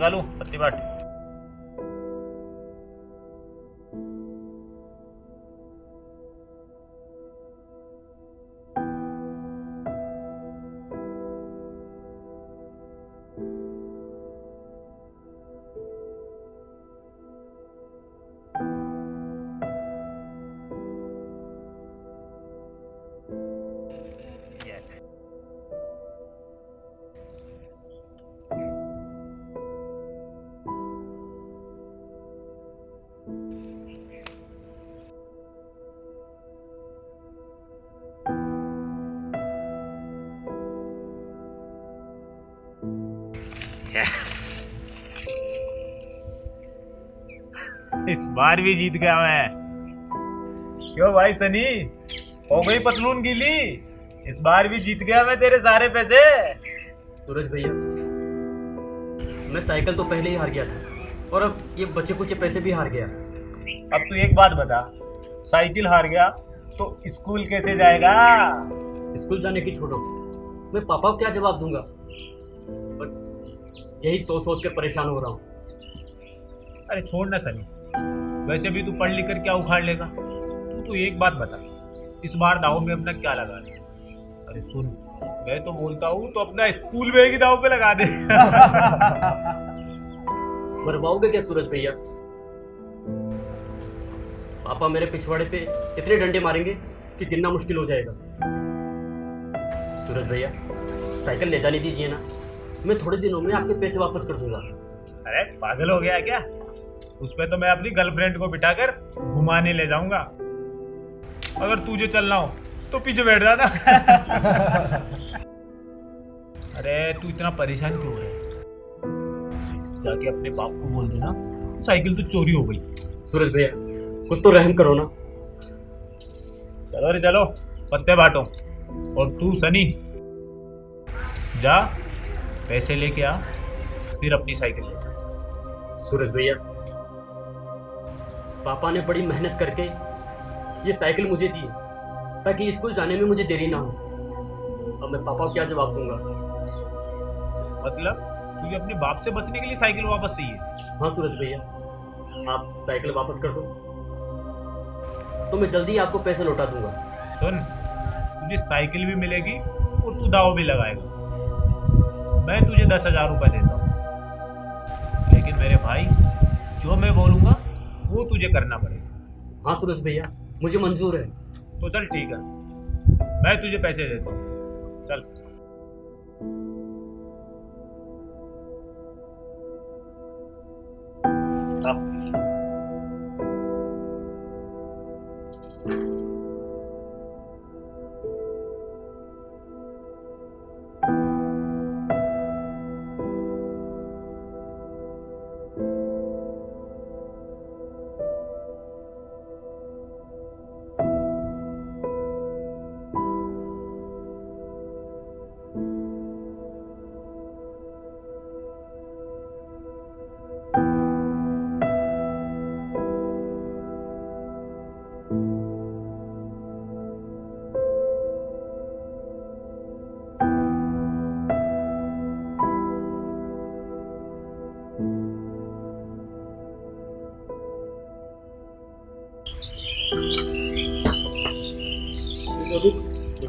लगा लूं पत्ती बाट। इस बार भी जीत गया मैं। क्यों भाई सनी, हो गई पतलून गीली? इस बार भी जीत गया मैं तेरे सारे पैसे। सूरज भैया, मैं साइकिल तो पहले ही हार गया था और अब ये बचे कुचे पैसे भी हार गया। अब तू एक बात बता, साइकिल हार गया तो स्कूल कैसे जाएगा? स्कूल जाने की छोड़ो, मैं पापा को क्या जवाब दूंगा? बस यही सोच सोच के परेशान हो रहा हूँ। अरे छोड़ ना सनी, वैसे भी तू पढ़ लिख कर क्या उखाड़ लेगा। तू तो एक बात बता, इस बार दाव में अपना क्या लगा रहे? अरे सुन, मैं तो बोलता हूँ तो अपना स्कूल बैग ही दाव पे लगा दे। मरवाओगे क्या सूरज भैया? पापा मेरे पिछवाड़े पे इतने डंडे मारेंगे कि गिनना मुश्किल हो जाएगा। सूरज भैया, साइकिल ले जाने दीजिए ना, मैं थोड़े दिनों में आपके पैसे वापस कर दूंगा। अरे पागल हो गया क्या? उस पे तो मैं अपनी गर्लफ्रेंड को बिठाकर घुमाने ले जाऊंगा। अगर तुझे चलना हो तो पीछे बैठ जाना। अरे तू इतना परेशान क्यों हो रहा है? जाके अपने बाप को बोल देना साइकिल तो चोरी हो गई। सूरज भैया, कुछ तो रहम करो ना। चलो रे चलो, पत्ते बांटो। और तू सनी, जा पैसे लेके आ, फिर अपनी साइकिल ले। सूरज भैया, पापा ने बड़ी मेहनत करके ये साइकिल मुझे दी ताकि स्कूल जाने में मुझे देरी ना हो। अब मैं पापा को क्या जवाब दूंगा? मतलब तुझे अपने बाप से बचने के लिए साइकिल वापस चाहिए? हाँ सूरज भैया, आप साइकिल वापस कर दो तो मैं जल्दी आपको पैसे लौटा दूंगा। सुन, तुझे साइकिल भी मिलेगी और तू दाव भी लगाएगा। मैं तुझे 10,000 रुपये देता हूँ, लेकिन मेरे भाई जो मैं बोलूँगा वो तुझे करना पड़ेगा। हाँ सूरज भैया, मुझे मंजूर है। तो चल ठीक है, मैं तुझे पैसे देता हूँ, चल। हाँ।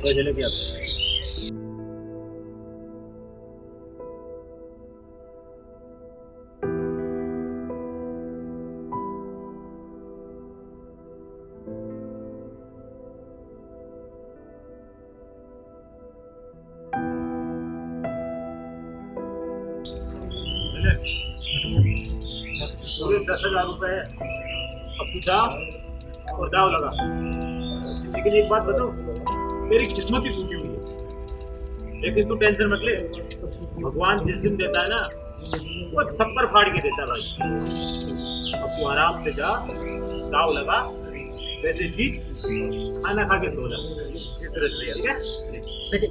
जलेबी आप पूरे 10,000 रुपए है। अब तू जा और दाव लगा। लेकिन एक बात बताओ, मेरी किस्मत ही टूटी हुई है, लेकिन तू टेंशन मत ले। भगवान जिस दिन देता है ना, वो थप्पड़ फाड़ के देता है भाई। अब तू आराम से जा, दाव लगा, पैसे जीत, खाना खा के सो जा। ठीक है? लेकिन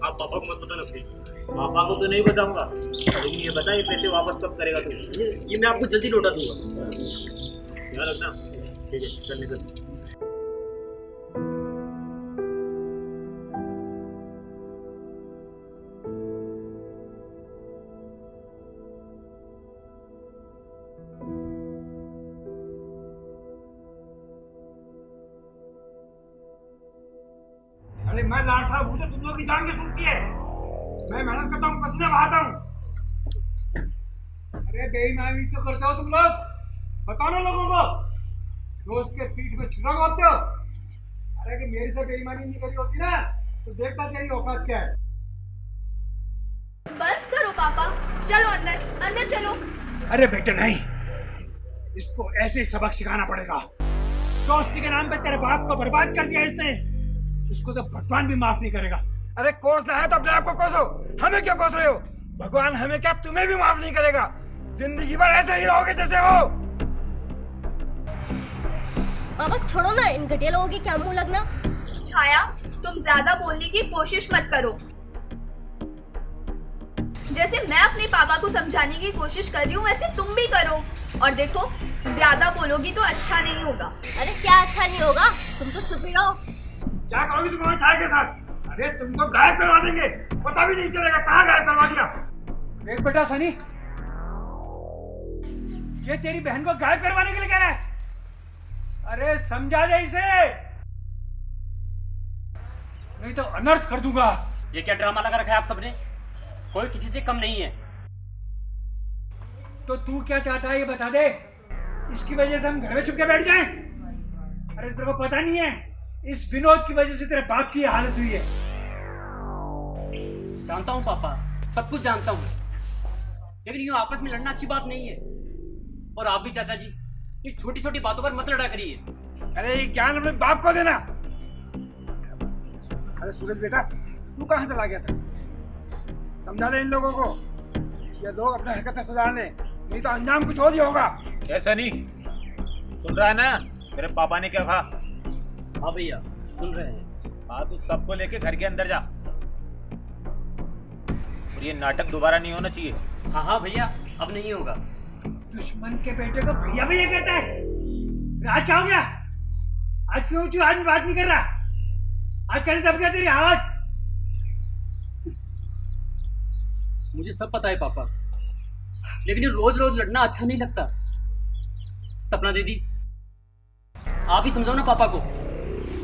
आप पापा को मत बताना प्लीज। पापा को तो नहीं बताऊंगा, लेकिन ये बता, ये पैसे वापस कब करेगा तू? ये मैं आपको जल्दी लौटा दूंगा। ध्यान रखना। ठीक है, चल निकल। लाट साहब मुझे तुम लोग की जान के सूखती है। मैं मेहनत करता हूँ, पसीना बहाता हूँ। अरे बेईमानी तो करते हो तुम लोग, बताओ ना लोगों को। दोस्त के पीठ में छुरा मारते हो। अरे कि मेरी से बेईमानी नहीं करी होती ना तो देखता तेरी औकात क्या है। बस करो पापा, चलो अंदर, अंदर चलो। अरे बेटे नहीं, इसको ऐसे ही सबक सिखाना पड़ेगा। दोस्ती के नाम पे तेरे बाप को बर्बाद कर दिया इसने, इसको तो भगवान भी माफ नहीं करेगा। अरे कोसना है तो अपने आप को कोसो, हमें क्यों कोस रहे हो? भगवान हमें क्या तुम्हें भी माफ नहीं करेगा। जिंदगी भर ऐसे ही रहोगे जैसे हो। पापा छोड़ो ना, इन घटिया लोगों की क्या मुंह लगना। छाया, तुम ज्यादा बोलने की कोशिश मत करो। जैसे मैं अपने पापा को समझाने की कोशिश कर रही हूँ वैसे तुम भी करो। और देखो, ज्यादा बोलोगी तो अच्छा नहीं होगा। अरे क्या अच्छा नहीं होगा, तुम तो चुप ही रहो। क्या करोगी तुम हमारे छाया के साथ? अरे तुमको गायब करवा देंगे, पता भी नहीं चलेगा कहाँ गायब करवा दिया। देख बेटा सनी, ये तेरी बहन को गायब करवाने के लिए कह रहा है। अरे समझा दे इसे, नहीं तो अनर्थ कर दूंगा। ये क्या ड्रामा लगा रखा है आप सबने? कोई किसी से कम नहीं है। तो तू क्या चाहता है ये बता दे। इसकी वजह से हम घर में चुप के बैठ जाएं? अरे तेरे को पता नहीं है, इस विनोद की वजह से तेरे बाप की हालत हुई है। जानता हूँ पापा, सब कुछ जानता हूँ, लेकिन यूं आपस में लड़ना अच्छी बात नहीं है। और आप भी चाचा जी, ये छोटी छोटी बातों पर मत लड़ा करिए। अरे ये ज्ञान अपने बाप को देना। अरे सूरज बेटा, तू कहाँ चला गया था? समझा दे इन लोगों को, ये लोग अपने हरकतें सुधार लें, नहीं तो अंजाम कुछ और ही होगा। ऐसा नहीं, सुन रहा है ना मेरे पापा ने क्या कहा? हाँ भैया सुन रहे हैं। हाँ तू सबको लेके घर के अंदर जा, और ये नाटक दोबारा नहीं होना चाहिए। हाँ हाँ भैया, अब नहीं होगा। दुश्मन के बेटे को भैया भैया कहता है। आज क्या हो गया? आज क्यों तू आज बात नहीं कर रहा? आज कैसे दब गया तेरी आवाज? मुझे सब पता है पापा, लेकिन ये रोज रोज लड़ना अच्छा नहीं लगता। सपना दीदी, आप ही समझाओ ना पापा को।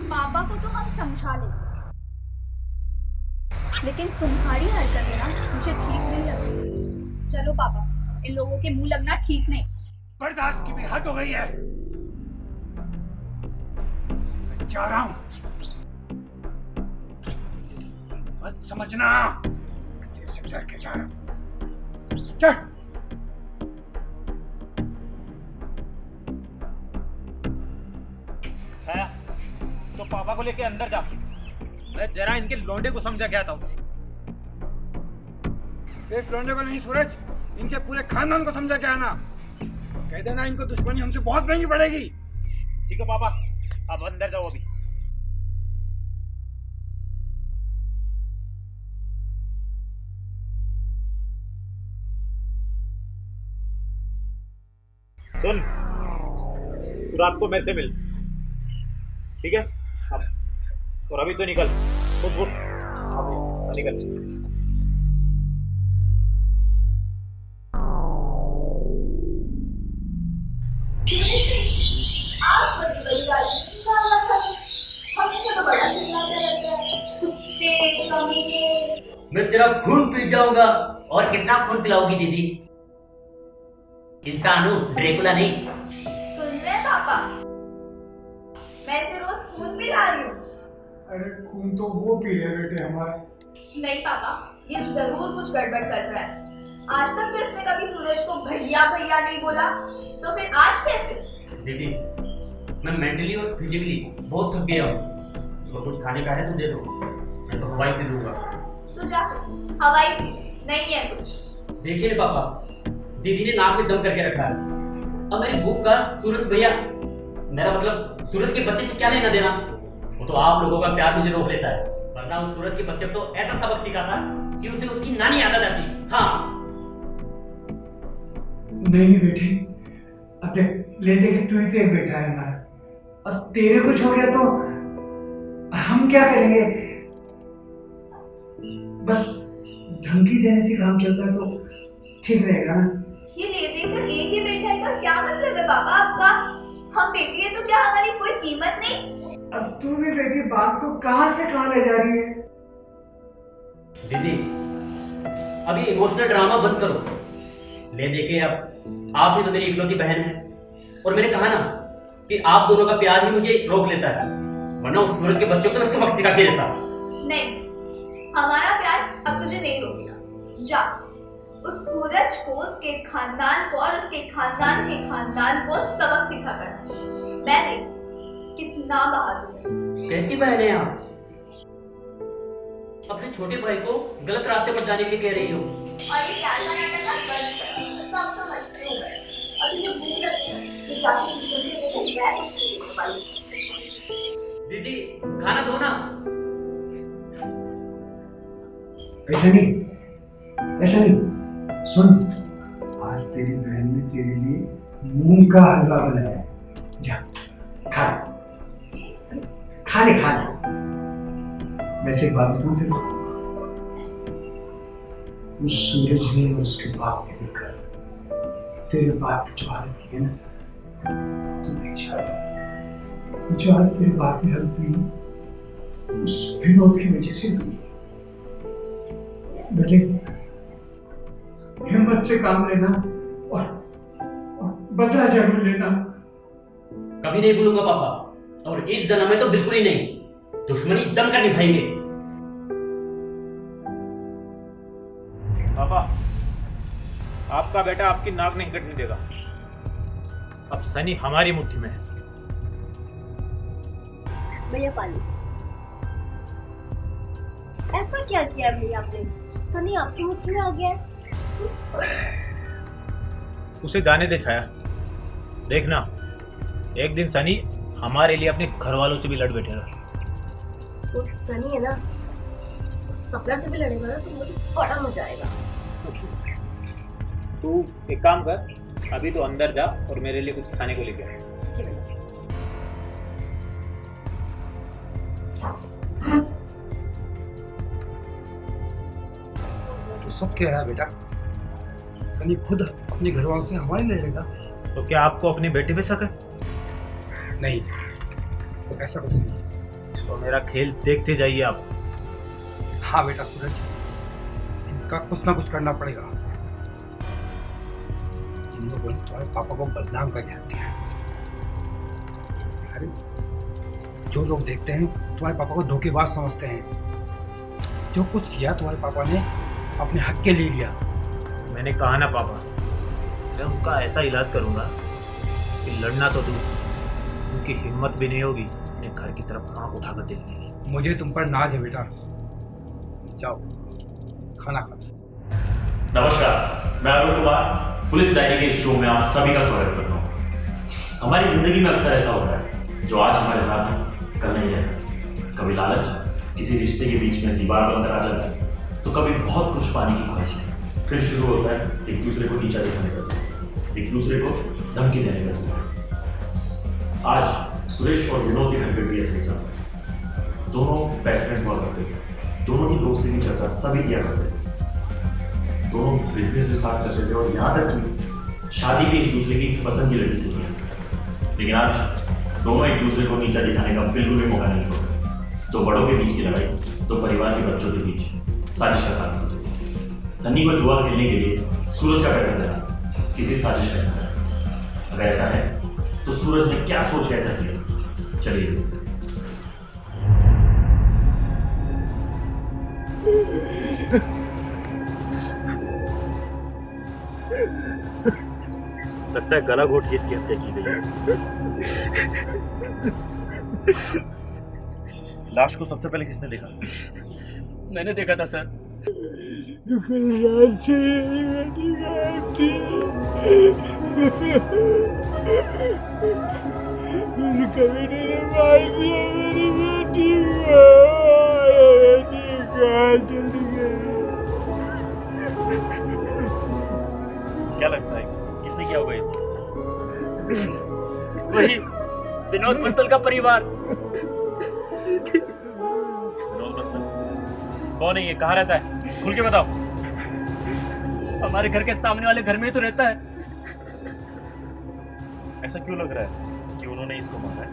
पापा को तो हम समझा लेंगे, लेकिन तुम्हारी हरकतें ना मुझे ठीक नहीं लगती। चलो पापा, इन लोगों के मुंह लगना ठीक नहीं। बर्दाश्त की भी हद हो गई है। मैं जा रहा हूं, मत समझना तेरे से डर के जा रहा हूं। चल। छाया, तो पापा को लेके अंदर जा, मैं जरा इनके लौंडे को समझा के आता हूँ। सिर्फ लौंडे को नहीं सूरज, इनके पूरे खानदान को समझा के आना। कह देना इनको दुश्मनी हमसे बहुत महंगी पड़ेगी। ठीक है पापा, अब अंदर जाओ अभी। सुन, तू रात को मेरे से मिल, ठीक है? अब और अभी तो निकल, उठ उठ, अब निकल। मैं तेरा खून पी जाऊंगा। और कितना खून पिलाओगी दीदी? इंसान हूँ, ड्रेकुला नहीं। सुन रहे हैं पापा, मैं इसे रोज खून पिला रही हूँ। अरे खून तो वो पी रहे बेटे हमारा। नहीं पापा, ये जरूर कुछ गड़बड़ कर रहा है। आज तक तो इसने कभी सूरज को भैया भैया नहीं बोला, तो फिर आज कैसे? दीदी, मैं मेंटली और फिजिकली बहुत थक गया हूँ। तो कुछ खाने का है तो दे दो, मैं तो हवाई पी लूंगा। तू जा, हवाई पी, नहीं है कुछ। देखिए ना पापा, दीदी ने नाक में दम करके रखा है। अब मेरी भूख का सूरज भैया, मेरा मतलब सूरज के बच्चे से क्या लेना देना? वो तो आप लोगों का प्यार मुझे रोक लेता है, वरना उस सूरज के बच्चे तो ऐसा सबक सिखाता कि उसे उसकी नानी याद आ जाती। हाँ नहीं बेटे, अब देख ले देख, तू ही तो एक बेटा है हमारा, और तेरे कुछ हो गया तो हम क्या करेंगे? बस धमकी देने से काम चलता है तो ठीक रहेगा ना? ये ले देकर एक ही बेटा है का क्या मतलब है पापा आपका? हम बेटी है तो क्या हमारी कोई कीमत नहीं? अब तू भी बेटी बात को कहां से कहां ले जा रही है? दीदी अभी इमोशनल ड्रामा बंद करो। ले देखे अब आप भी तो मेरी इकलौती बहन है, और मैंने कहा ना कि आप दोनों का प्यार ही मुझे रोक लेता है, वरना उस सूरज के बच्चों को मैं सबक सिखा के देता। नहीं, हमारा प्यार अब तुझे नहीं रोकेगा। जा उस सूरज को, उसके खानदान को और उसके खानदान के खानदान को सबक सिखा कर। मैं देख कितना बहादुर है। कैसी बहन है आप? अपने छोटे भाई को गलत रास्ते पर जाने के लिए कह रही हो। और ये प्यार का नाटक ना बंद कर, सब समझते हो। अभी जो भूख लगी है ये जाके जल्दी जल्दी मैं कुछ नहीं देने वाली। दीदी खाना दो ना। ऐसा नहीं, सुन, आज तेरी बहन ने तेरे लिए मूंग का हलवा बनाया है, जा खा ले। वैसे एक बात बताऊं तेरे को, उस सूरज ने और उसके बाप ने मिलकर तेरे बाप की जो हालत की है ना, तू नहीं जानता। जो आज तेरे बाप की हालत हुई उस विनोद की वजह से हुई। बेटे हिम्मत से काम लेना और बदला जरूर लेना। कभी नहीं भूलूंगा पापा, और इस जन्म में तो बिल्कुल ही नहीं। दुश्मनी जमकर निभाएंगे। पापा, आपका बेटा आपकी नाक नहीं कटने देगा। अब सनी हमारी मुट्ठी में है। भैया पानी। ऐसा क्या किया भैया आपने? सनी आपकी मुट्ठी में आ गया है। उसे जाने दे छाया, देखना एक दिन सनी हमारे लिए अपने घर वालों से भी लड़ बैठेगा। वो सनी है ना, उस सपना से भी लड़ेगा ना, तो मुझे बड़ा मजा आएगा। तू एक काम कर, अभी तो अंदर जा और मेरे लिए कुछ खाने को लेके आ। तो सच कह रहा है बेटा, सनी खुद अपने घर वालों से हमारी लड़ेगा। तो क्या आपको अपनी बेटी पे शक है? नहीं, तो ऐसा कुछ नहीं। तो मेरा खेल देखते जाइए आप। हाँ बेटा सूरज, इनका कुछ ना कुछ करना पड़ेगा। इन लोगों ने तुम्हारे पापा को बदनाम करके रख दिया। अरे जो लोग देखते हैं तुम्हारे पापा को धोखेबाज समझते हैं। जो कुछ किया तुम्हारे पापा ने अपने हक के लिए लिया। मैंने कहा ना पापा, मैं उनका ऐसा इलाज करूंगा कि लड़ना तो दूर, उनकी हिम्मत भी नहीं होगी अपने घर की तरफ आंख उठाकर देखने की। मुझे तुम पर नाज है बेटा, जाओ खाना खा। नमस्कार, मैं अरुण कुमार, पुलिस डायरी के इस शो में आप सभी का स्वागत करता हूँ। हमारी जिंदगी में अक्सर ऐसा होता है, जो आज हमारे साथ है कल नहीं रहता। कभी लालच किसी रिश्ते के बीच में दीवार बनकर आ जाता है, तो कभी बहुत कुछ पाने की ख्वाहिश है। फिर शुरू होता है एक दूसरे को नीचा दिखाने का सिलसिला, एक दूसरे को धमकी देने का सिलसिला। आज सुरेश और विनोद के घर पे भी ऐसा ही चल रहा है। दोनों बेस्ट फ्रेंड हुआ करते थे, दोनों की दोस्ती की चर्चा सभी किया करते थे, दोनों बिजनेस भी साथ करते थे, और यहाँ तक कि शादी भी एक दूसरे की पसंद की लड़की से की। लेकिन आज दोनों एक दूसरे को नीचा दिखाने का बिल्कुल भी मौका नहीं छोड़ते। तो बड़ों के बीच की लड़ाई, तो परिवार के बच्चों के बीच साजिश का कारण होती है। सनी को जुआ खेलने के लिए सूरज का पैसा देना किसी साजिश का हिस्सा है। अगर ऐसा है तो सूरज ने क्या सोच के ऐसा किया, चलिए देखते हैं। लगता है गला घोट के इसकी हत्या की गई है। लाश को सबसे पहले किसने देखा? मैंने देखा था सर। क्या लगता है किसने किया होगा इसे? वही विनोद बंसल का परिवार। विनोद बंसल कौन है ये? कहाँ रहता है? खुल के बताओ। हमारे घर के सामने वाले घर में ही तो रहता है। ऐसा क्यों लग रहा है कि उन्होंने इसको मारा है?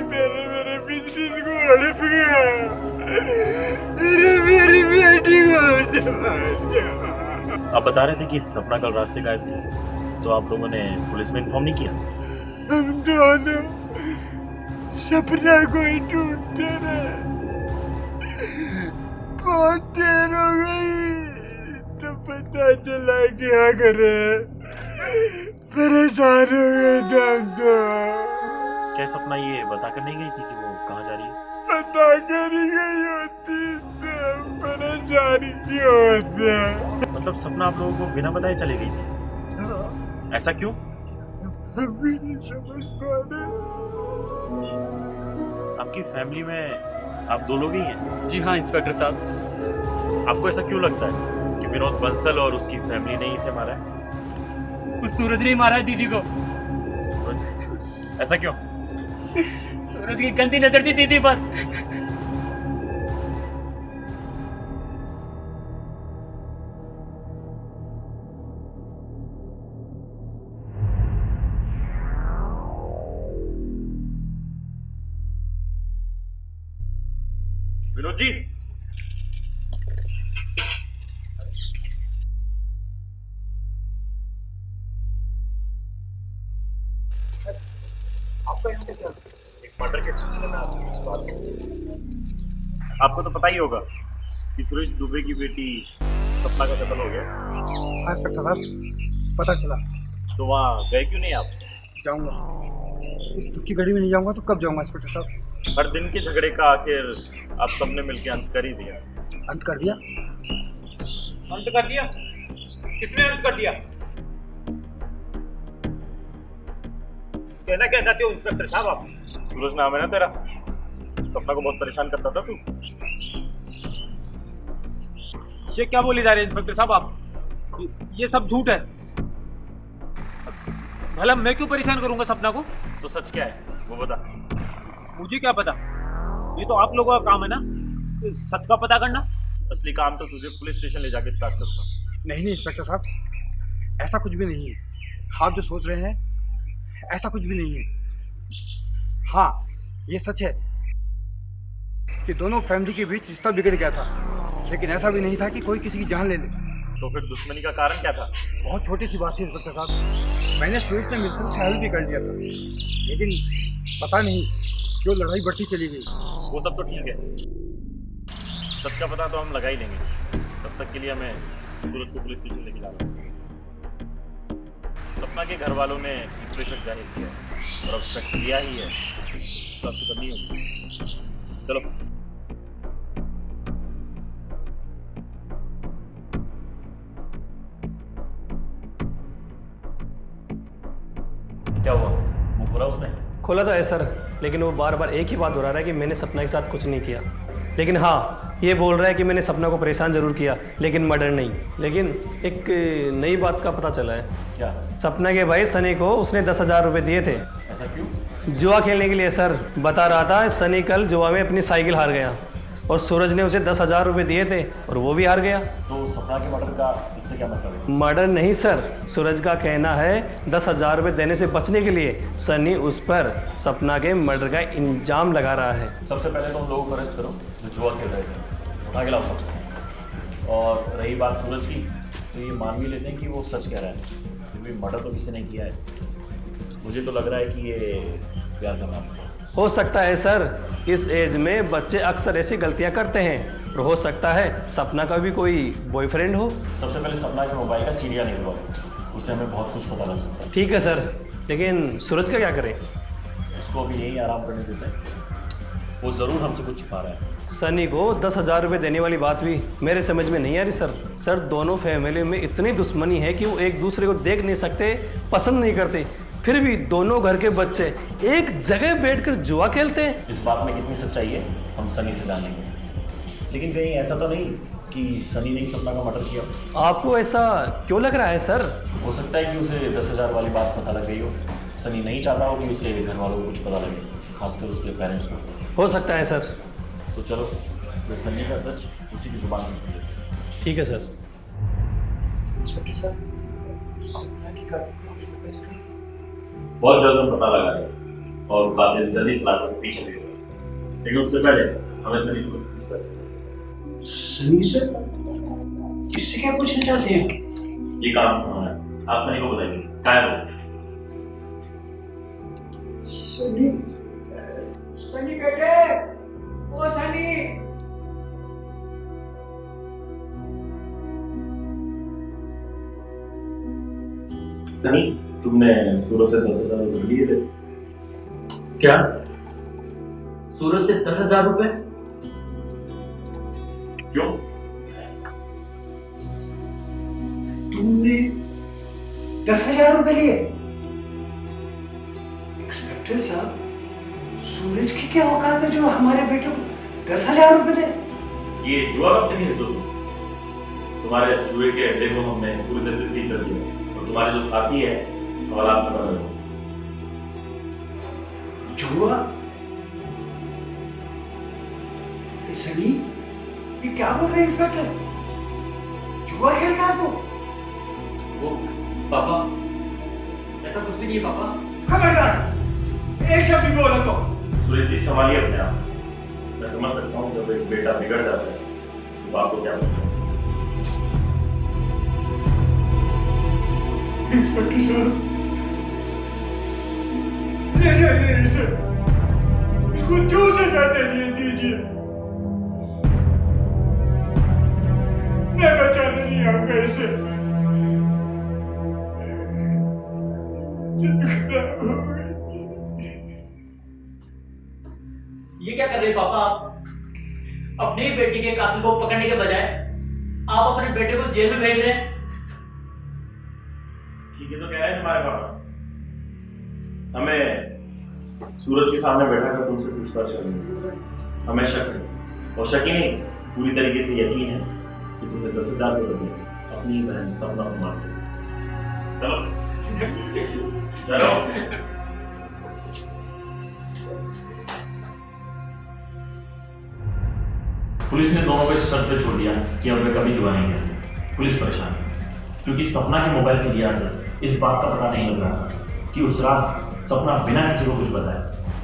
मेरे बिजनेस को हड़प गया, मेरी बेटी को मार दिया। आप बता रहे थे कि सपना कल रात से गायब थी, तो आप लोगों ने पुलिस में इन्फॉर्म नहीं किया? हम दोनों सपना को ही ढूंढते रहे, बहुत देर हो गई तो पता चला क्या करे, परेशान हो गए थे हम तो। क्या सपना ये बता कर नहीं गई थी कि वो कहाँ जा रही है? पता कर ही गई होती तो परेशानी क्यों होती? मतलब सपना आप लोगों को बिना बताए चली गई थी, ऐसा क्यों? अभी नहीं समझ पा रहे। आपकी फैमिली में आप 2 लोग ही हैं? जी हाँ इंस्पेक्टर साहब। आपको ऐसा क्यों लगता है कि विनोद बंसल और उसकी फैमिली ने ही इसे मारा है? उस सूरज ने ही मारा है दीदी को। ऐसा क्यों? सूरज की गंदी नजर थी दीदी पर। विनोद जी, आपका यहाँ कैसे? एक मर्डर के सिलसिले में आपसे बात करनी है। आपको तो पता ही होगा कि सुरेश दुबे की बेटी सपना का कत्ल हो गया। हाँ इंस्पेक्टर साहब, पता चला। तो वहाँ गए क्यों नहीं आप? जाऊंगा, इस दुख की घड़ी में नहीं जाऊंगा तो कब जाऊंगा इंस्पेक्टर साहब? हर दिन के झगड़े का आखिर आप सबने मिलकर अंत कर ही दिया। अंत कर दिया? अंत कर दिया? किसने अंत कर दिया? कहना क्या चाहते हो इंस्पेक्टर साहब आप? सूरज नाम है ना तेरा, सपना को बहुत परेशान करता था तू। ये क्या बोले जा रहे हैं इंस्पेक्टर साहब आप? ये सब झूठ है। भला मैं क्यों परेशान करूंगा सपना को? तो सच क्या है वो बता। मुझे क्या पता, ये तो आप लोगों का काम है ना, सच का पता करना। असली काम तो तुझे पुलिस स्टेशन ले जाके स्टार्ट करूंगा। नहीं इंस्पेक्टर साहब, ऐसा कुछ भी नहीं है। आप जो सोच रहे हैं ऐसा कुछ भी नहीं है। हाँ, ये सच है कि दोनों फैमिली के बीच रिश्ता बिगड़ गया था, लेकिन ऐसा भी नहीं था कि कोई किसी की जान ले ले। तो फिर दुश्मनी का कारण क्या था? बहुत छोटी सी बात थी इंस्पेक्टर साहब, मैंने सुरेश ने मिलकर उसे हेल्प भी कर लिया था, लेकिन पता नहीं क्यों लड़ाई बढ़ती चली गई। वो सब तो ठीक है, सच का पता तो हम लगा ही लेंगे। तब तक के लिए हमें सूरज को पुलिस स्टेशन लेके जाना है। सपना के घर वालों ने इस पे शक जाहिर किया है और अब शक किया ही है तो अब तो करनी होगी। चलो। क्या हुआ, मुंह खोला उसने? खोला तो है सर, लेकिन वो बार बार एक ही बात दोहरा रहा है कि मैंने सपना के साथ कुछ नहीं किया। लेकिन हाँ, ये बोल रहा है कि मैंने सपना को परेशान जरूर किया, लेकिन मर्डर नहीं। लेकिन एक नई बात का पता चला है। क्या? सपना के भाई सनी को उसने 10,000 रुपये दिए थे। ऐसा क्यों? जुआ खेलने के लिए सर। बता रहा था सनी कल जुआ में अपनी साइकिल हार गया और सूरज ने उसे 10,000 रुपये दिए थे और वो भी हार गया। तो सपना के मर्डर का इससे क्या मतलब है? मर्डर नहीं सर, सूरज का कहना है 10,000 रुपये देने से बचने के लिए सनी उस पर सपना के मर्डर का इल्जाम लगा रहा है। सबसे पहले तो उन लोगों को अरेस्ट करो जो जुआ खेल रहे थे, उठा के लाओ सबको। और रही बात सूरज की, तो ये मान भी लेते हैं कि वो सच कह रहा है, फिर भी मर्डर तो किसी ने किया है। मुझे तो लग रहा है कि ये प्यार का मामला है। हो सकता है सर, इस एज में बच्चे अक्सर ऐसी गलतियां करते हैं और हो सकता है सपना का भी कोई बॉयफ्रेंड हो। सबसे पहले सपना के मोबाइल का सीरिया निकलवाओ, उससे हमें बहुत कुछ पता लग सकता है। ठीक है सर, लेकिन सूरज का क्या करें? उसको अभी यही आराम करने देते हैं, वो ज़रूर हमसे कुछ छुपा रहा है। सनी को 10,000 रुपये देने वाली बात भी मेरे समझ में नहीं आ रही सर। सर, दोनों फैमिली में इतनी दुश्मनी है कि वो एक दूसरे को देख नहीं सकते, पसंद नहीं करते, फिर भी दोनों घर के बच्चे एक जगह बैठकर जुआ खेलते हैं। इस बात में कितनी सच्चाई है हम सनी से जानेंगे, लेकिन कहीं ऐसा तो नहीं कि सनी ने ही सपना का मर्डर किया? आपको ऐसा क्यों लग रहा है सर? हो सकता है कि उसे 10,000 वाली बात पता लग गई हो। सनी नहीं चाहता हो कि उसके घर वालों को कुछ पता लगे, खासकर उसके पेरेंट्स को। हो सकता है सर। तो चलो, वे सनी का सच उसी की जुबान में सुन लेते हैं। ठीक है सर। बहुत जल्द हम पता लगाएंगे और कातिल जल्दी सलाखों से पीछे देगा, लेकिन उससे पहले हमें सनी से पूछना है। सनी से? किससे क्या पूछना चाहते हैं? ये काम हमारा है, आप सनी को बताएंगे क्या है। सनी, सनी बेटे, ओ सनी। सनी, तुमने सूरज से 10,000 रुपये लिए थे। क्या? सूरज से 10,000 रुपए? क्यों? तुमने 10,000 रुपए लिए? इंस्पेक्टर साहब, सूरज की क्या औकात है जो हमारे बेटे को 10,000 रुपए दे? ये जुआ कब से नहीं है तुम्हारे जुए के अड्डे को हमने पूरी तरह से सील कर दिया और तुम्हारे जो साथी है हवालात में बदल गए। जुआ? सनी, ये क्या बोल रहे हैं इंस्पेक्टर? जुआ खेल रहा तू? वो पापा, ऐसा कुछ भी नहीं है पापा। खबरदार, एक शब्द भी बोला तो। सूरज जी संभालिए अपने आप। मैं समझ सकता हूँ जब एक बेटा बिगड़ जाता है तो बाप को क्या पूछना। इंस्पेक्टर साहब, ले जाइए इसे, इसको जो सजा दीजिए। मैं बचा नहीं आऊंगा इसे। खराब हो गई। ये क्या कर रहे हैं पापा आप? अपने ही बेटे के कातिल को पकड़ने के बजाय आप अपने बेटे को जेल में भेज रहे हैं। ठीक है तो कह रहे हैं तुम्हारे पापा, हमें सूरज के सामने बैठा कर तुमसे पूछताछ करनी। हमें शक है, और शक ही नहीं पूरी तरीके से यकीन है कि तुम्हें 10,000 रुपये अपनी बहन सपना को मारते। चलो चलो। पुलिस ने दोनों को इस शर्त पे छोड़ दिया कि अब वे कभी जुआ नहीं खेलेंगे। पुलिस परेशान है क्योंकि सपना के मोबाइल से लिया से इस बात का पता नहीं लग रहा था कि उस रात सपना बिना किसी को कुछ बताए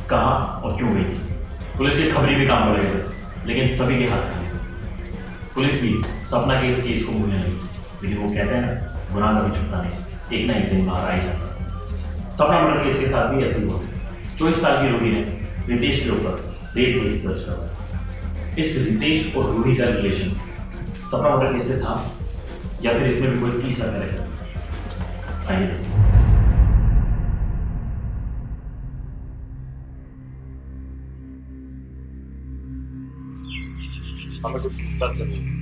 कहाँ और क्यों गई थी। पुलिस के खबरी भी काम बढ़ गए, लेकिन सभी के हाथ में। पुलिस भी सपना के इस केस को भूलने लगी, लेकिन वो कहते हैं ना, गुनाह कभी छुपता नहीं, एक ना एक दिन बाहर आ ही जाता है। सपना मर्डर केस के साथ भी ऐसे ही हुआ। 24 साल की रूही ने रितेश के ऊपर रेप केस दर्ज करवाया। इस रितेश और रूही का रिलेशन सपना मर्डर केस से था या फिर इसमें भी कोई तीसरा कैरेक्टर? आइए देखिए। हमें कुछ पूछताछ करनी है।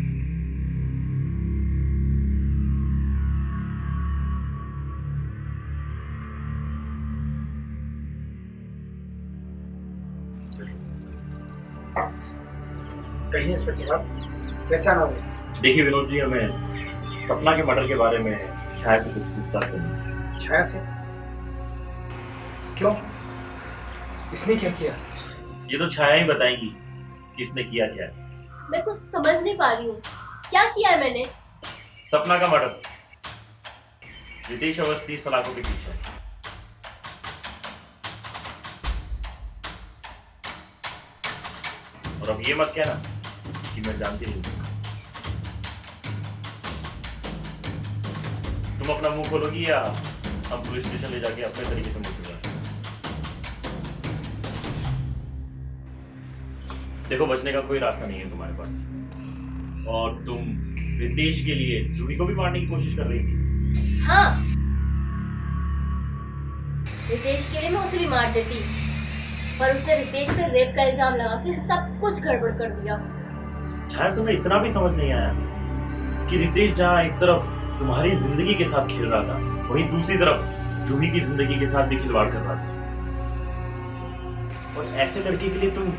कहिए इंस्पेक्टर साहब, कैसे आना होगा? देखिए विनोद जी, हमें सपना के मर्डर के बारे में छाया से कुछ पूछताछ करनी है। छाया से? क्यों? इसने क्या किया? ये तो छाया ही बताएंगी कि इसने किया क्या है। मैं कुछ समझ नहीं पा रही हूँ, क्या किया है मैंने? सपना का मर्डर, रितेश अवस्थी सलाखों के पीछे है। और अब ये मत कहना कि मैं जानती नहीं। तुम अपना मुंह खोलोगी या हम पुलिस स्टेशन ले जाके अपने तरीके से मुंह खोलेंगे? देखो, बचने का कोई रास्ता नहीं है तुम्हारे पास। और तुम रितेश के लिए जूही को भी मारने की कोशिश कर रही थी। हाँ, रितेश के लिए मैं उसे भी मार देती, पर उसने रितेश पे रेप का इल्जाम लगा के सब कुछ गड़बड़ कर दिया। शायद तुम्हें इतना भी समझ नहीं आया कि रितेश जहाँ एक तरफ तुम्हारी जिंदगी के साथ खेल रहा था, वहीं दूसरी तरफ जूही की जिंदगी के साथ भी खिलवाड़ कर रहा था। और ऐसे लड़के के लिए तुम,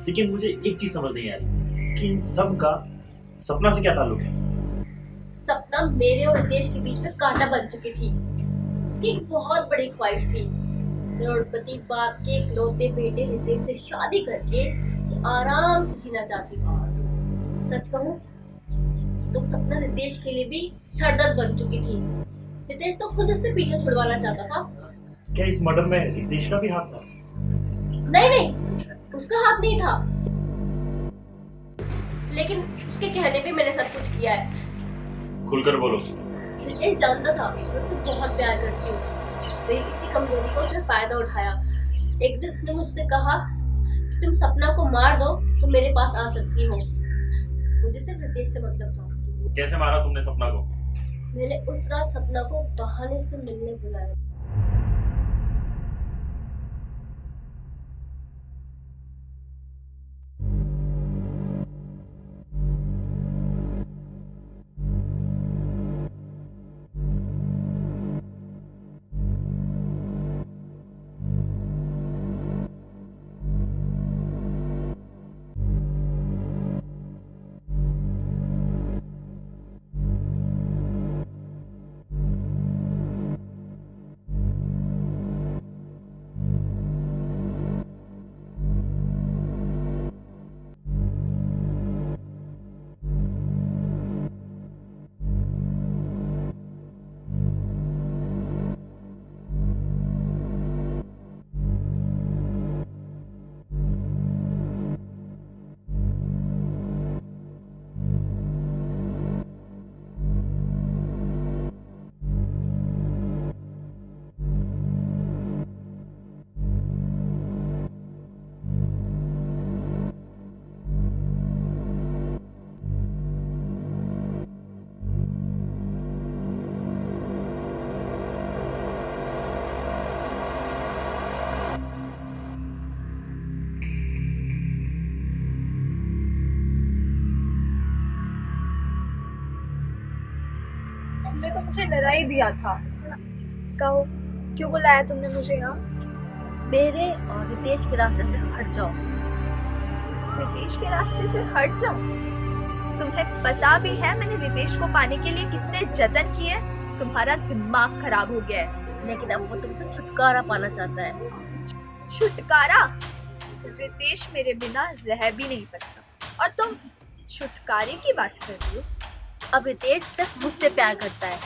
लेकिन मुझे एक चीज समझ नहीं आ रही कि इन सब का सपना से क्या ताल्लुक है? सपना मेरे और रितेश के बीच में कांटा बन चुकी थी। उसकी एक बहुत बड़ी ख्वाहिश थी, करोड़पति बाप के इकलौते बेटे रितेश से शादी करके आराम से जीना चाहती थी। सच कहूं तो सपना रितेश के लिए भी सरदर्द बन चुकी थी। रितेश तो खुद उससे पीछे छुड़वाना चाहता था। क्या इस मर्डर में रितेश का भी हाथ था? नहीं नहीं, उसका हाथ नहीं था, लेकिन उसके कहने पे मैंने सब कुछ किया है। खुलकर बोलो। रितेश जानता था मैं उससे बहुत प्यार करती हूँ। मेरी इसी कमजोरी का उसने फायदा उठाया। एक दिन उसने मुझसे कहा कि तुम सपना को मार दो तो मेरे पास आ सकती हो। मुझे सिर्फ रितेश से मतलब था। कैसे मारा तुमने सपना को? मैंने उस रात सपना को बहाने से मिलने बुलाया। तुमने तो मुझे डरा ही दिया था। कहो, क्यों बुलाया तुमने मुझे यहाँ? मेरे और रितेश के रास्ते से हट जाओ। रितेश के रास्ते से हट जाऊं? तुम्हें पता भी है मैंने रितेश को पाने के लिए कितने जतन किए? तुम्हारा दिमाग खराब हो गया है। लेकिन अब वो तुमसे छुटकारा पाना चाहता है। छुटकारा? रितेश मेरे बिना रह भी नहीं सकता और तुम छुटकारे की बात कर रही हो? अब रितेश सिर्फ मुझसे प्यार करता है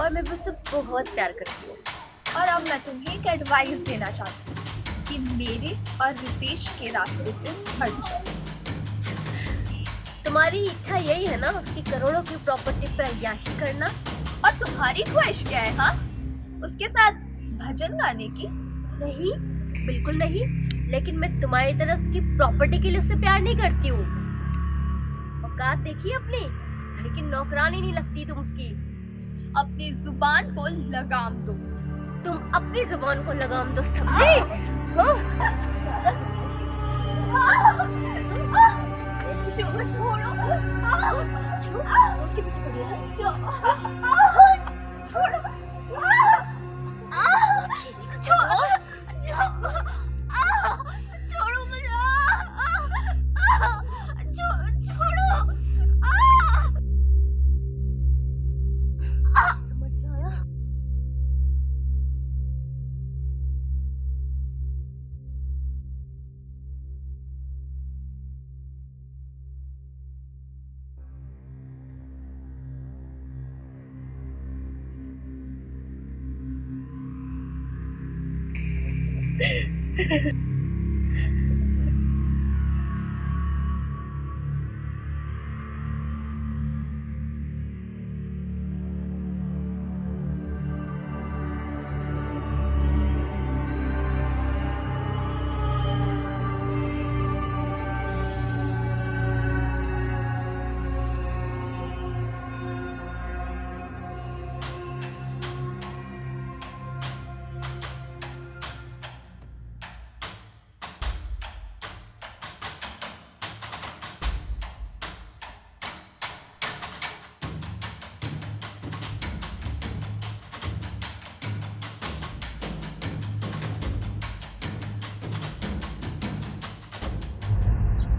और मैं भी उससे बहुत प्यार करती हूँ। और अब मैं तुम्हें एक एडवाइस देना चाहती हूँ कि मेरे और रितेश के रास्ते से हट जाओ। तुम्हारी इच्छा यही है ना, उसकी करोड़ों की प्रॉपर्टी पर अय्याशी करना? और तुम्हारी ख्वाहिश क्या है? हाँ, उसके साथ भजन गाने की? नहीं, बिल्कुल नहीं। लेकिन मैं तुम्हारी तरह उसकी प्रॉपर्टी के लिए उससे प्यार नहीं करती हूँ। औकात देखिए अपनी, लेकिन नौकरानी नहीं लगती तुम उसकी। अपनी जुबान को लगाम दो। तुम अपनी जुबान को लगाम दो, समझे? छोड़ो। उसके पीछे पड़ी है। छोड़ो। छोड़ो मुझे। छोड़ो। समझ में आया?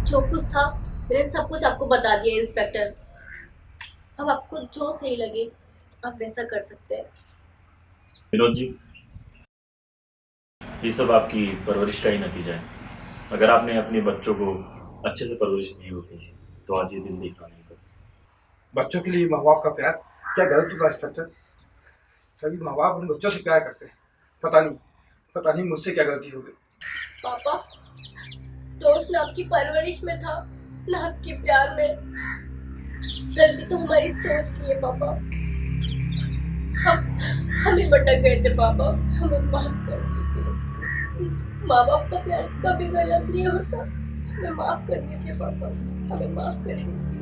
जो कुछ था मैंने सब कुछ आपको बता दिया इंस्पेक्टर। अब आपको जो सही लगे आप वैसा कर सकते हैं। विनोद जी, ये सब आपकी परवरिश का ही नतीजा है। अगर आपने अपने बच्चों को अच्छे से परवरिश नहीं होती है तो आज ये दिन देखना नहीं पड़ता। बच्चों के लिए माँ बाप का प्यार क्या गलत होगा इंस्पेक्टर? सभी माँ बाप अपने बच्चों से प्यार करते हैं। पता नहीं मुझसे क्या गलती हो गई। पापा, दोष ना आपकी परवरिश में था ना आपके प्यार में। गलती तो हमारी सोच की है पापा। हमें भटक गए थे पापा, हमें माफ कर दीजिए। माँ बाप का प्यार कभी गलत नहीं होता। हमें माफ कर दीजिए पापा, हमें माफ कर दीजिए।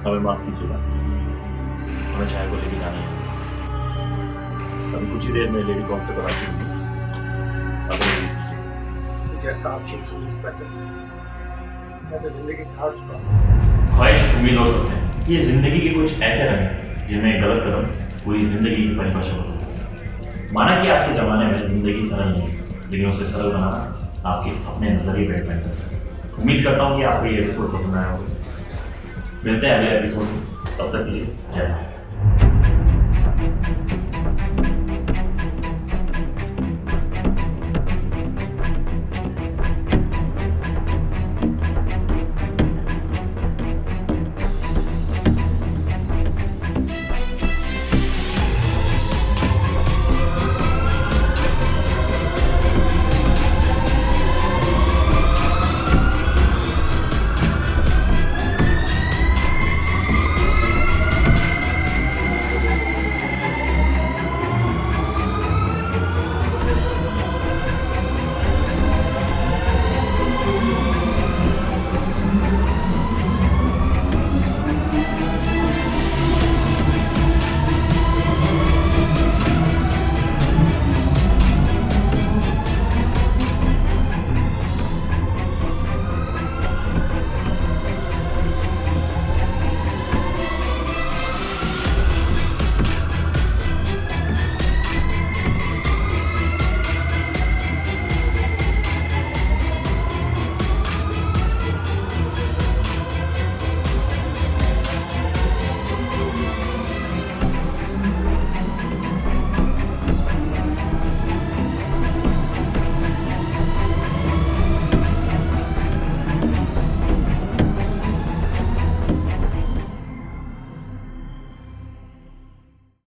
हमें माफ कीजिएगा, हमें चाय को लेके जाना है। अभी कुछ ही देर में लेडी कांस्टेबल आती होगी। जैसा आप ठीक समझ इंस्पेक्टर, मैं तो जिंदगी से हार चुका हूँ। ख्वाहिश उम्मीद हो सकते हैं कि जिंदगी के कुछ ऐसे रंग हैं जिनमें गलत कदम पूरी जिंदगी की परिभाषा होती है। माना कि आज के ज़माने में जिंदगी सरल नहीं है, लेकिन उसे सरल बनाना आपके अपने नजरिए पर डिपेंड करता है। उम्मीद करता हूँ कि आपको ये एपिसोड पसंद आया होगा। मिलते हैं अगले एपिसोड में, तब तक के लिए जय हिंद।